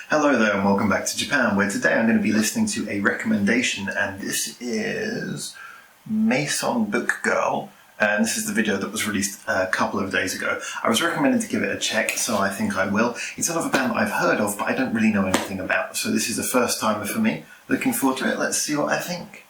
Hello there and welcome back to Japan, where today I'm going to be listening to a recommendation, and this is MAISON Book Girl, and this is the video that was released a couple of days ago. I was recommended to give it a check, so I think I will. It's another band that I've heard of, but I don't really know anything about, so this is a first timer for me. Looking forward to it. Let's see what I think.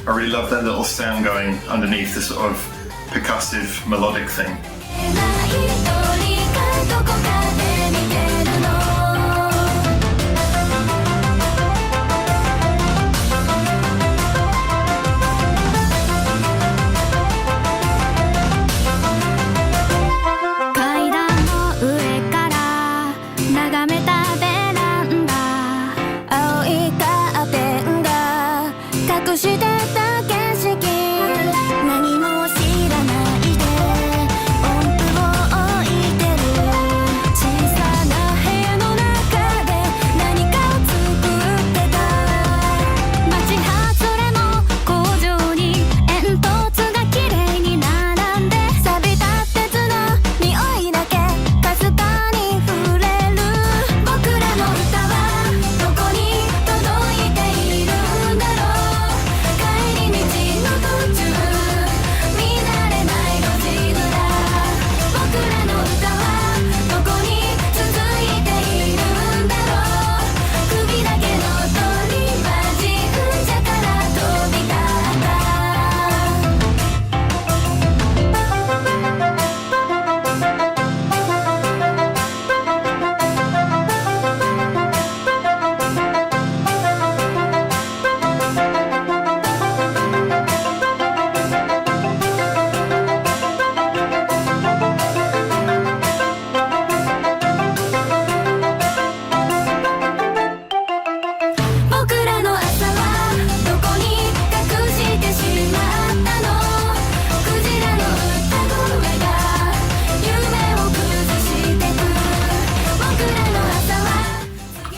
I really love that little sound going underneath, this sort of percussive melodic thing.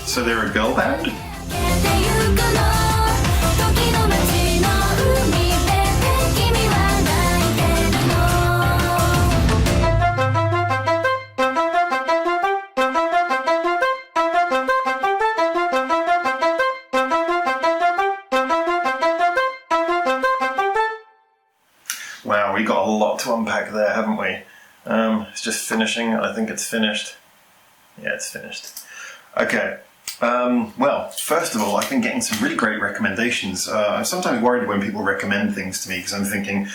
So they're a girl band? Wow, we got a lot to unpack there, haven't we? It's just finishing. I think it's finished. Yeah, it's finished. Okay. Well, first of all, I've been getting some really great recommendations. I'm sometimes worried when people recommend things to me because I'm thinking,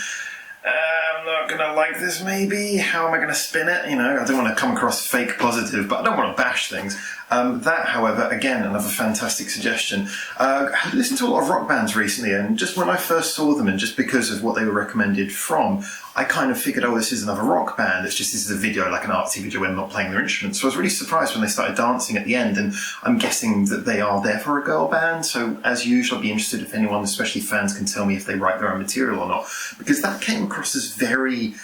I'm not going to like this maybe, how am I going to spin it? You know, I don't want to come across fake positive, but I don't want to bash things. That, however, again, another fantastic suggestion. I've listened to a lot of rock bands recently, and just when I first saw them, and just because of what they were recommended from, I kind of figured, oh, this is another rock band. It's just, this is a video, like an artsy video, when they're not playing their instruments. So I was really surprised when they started dancing at the end, and I'm guessing that they are there for a girl band. So as usual, I'd be interested if anyone, especially fans, can tell me if they write their own material or not, because that came across as very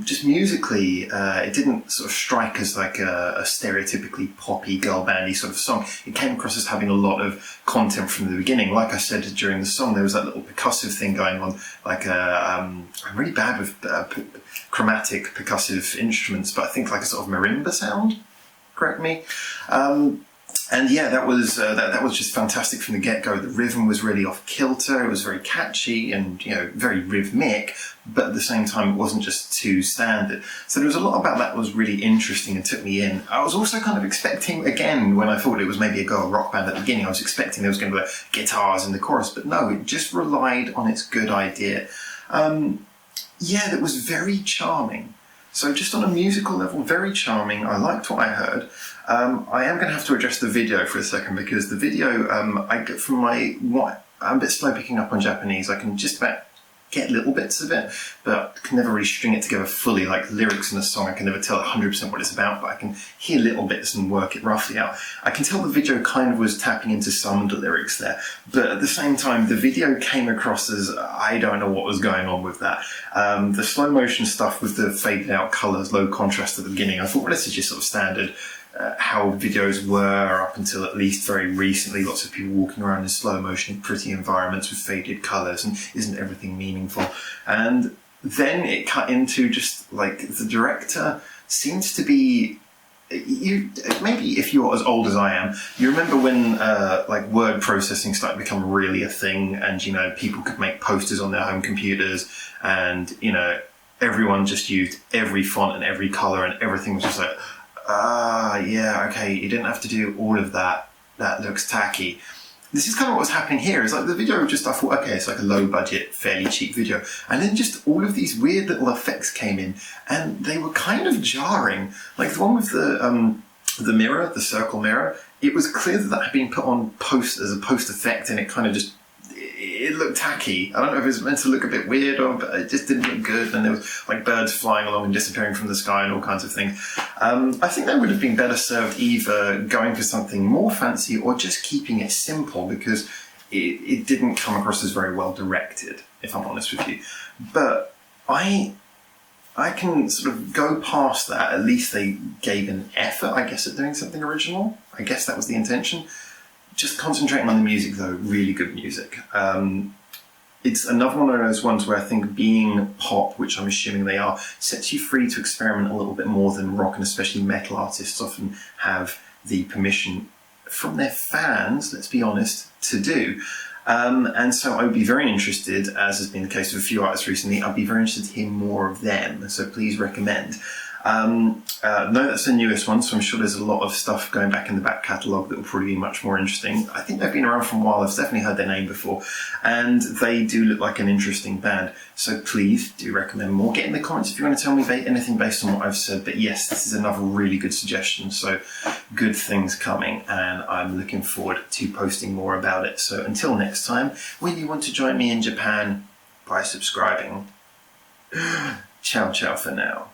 Just musically, it didn't sort of strike as like a stereotypically poppy girl bandy sort of song. It came across as having a lot of content from the beginning. Like I said during the song, there was that little percussive thing going on. Like I'm really bad with chromatic percussive instruments, but I think like a sort of marimba sound. Correct me. And yeah, that was just fantastic from the get-go. The rhythm was really off kilter. It was very catchy and, you know, very rhythmic, but at the same time, it wasn't just too standard. So there was a lot about that was really interesting and took me in. I was also kind of expecting, again, when I thought it was maybe a girl rock band at the beginning, I was expecting there was going to be like guitars in the chorus, but no, it just relied on its good idea. Yeah, that was very charming. So just on a musical level, very charming. I liked what I heard. I am going to have to address the video for a second, because the video, I get from I'm a bit slow picking up on Japanese. I can just about get little bits of it, but can never really string it together fully. Like lyrics in a song, I can never tell 100% what it's about, but I can hear little bits and work it roughly out. I can tell the video kind of was tapping into some of the lyrics there, but at the same time, the video came across as, I don't know what was going on with that. The slow motion stuff with the faded out colours, low contrast at the beginning, I thought, well, this is just sort of standard how videos were up until at least very recently. Lots of people walking around in slow motion in pretty environments with faded colours, and isn't everything meaningful? And then it cut into just like the director seems to be, maybe if you're as old as I am, you remember when like word processing started to become really a thing, and you know, people could make posters on their home computers, and you know, everyone just used every font and every colour, and everything was just like, yeah, okay, you didn't have to do all of that. That looks tacky. This is kind of what was happening here. It's like the video just, I thought, okay, it's like a low budget, fairly cheap video. And then just all of these weird little effects came in, and they were kind of jarring. Like the one with the mirror, the circle mirror, it was clear that had been put on as a post effect, and it kind of just, it looked tacky. I don't know if it was meant to look a bit weird, but it just didn't look good. And there was like birds flying along and disappearing from the sky and all kinds of things. I think they would have been better served either going for something more fancy or just keeping it simple, because it didn't come across as very well directed, if I'm honest with you. But I can sort of go past that. At least they gave an effort, I guess, at doing something original. I guess that was the intention. Just concentrating on the music, though, really good music. It's another one of those ones where I think being pop, which I'm assuming they are, sets you free to experiment a little bit more than rock, and especially metal artists often have the permission from their fans, let's be honest, to do. And so I would be very interested, as has been the case with a few artists recently, I'd be very interested to hear more of them, so please recommend. No, that's the newest one, so I'm sure there's a lot of stuff going back in the back catalogue that will probably be much more interesting. I think they've been around for a while. I've definitely heard their name before, and they do look like an interesting band, so please do recommend more. Get in the comments if you want to tell me anything based on what I've said. But yes, this is another really good suggestion, so good things coming, and I'm looking forward to posting more about it. So until next time, when you want to join me in Japan by subscribing, ciao ciao for now.